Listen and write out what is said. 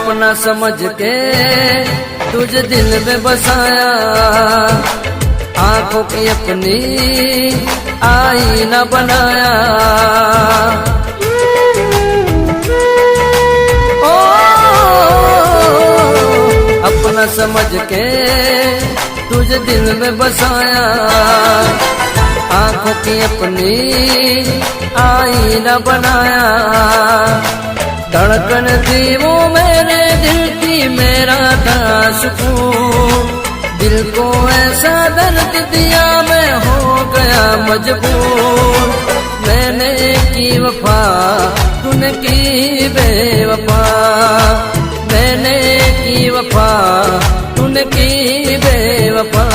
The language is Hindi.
अपना समझ के तुझे दिल में बसाया, आंखों की अपनी आईना बनाया। ओ अपना समझ के तुझे दिल में बसाया, आंखों की अपनी आईना बनाया। धड़कन थी वो मेरे दिल की, मेरा था सुकून, दिल को ऐसा दर्द दिया मैं हो गया मजबूर। मैंने की वफा तूने की बेवफा, मैंने की वफा तूने की बेवफा।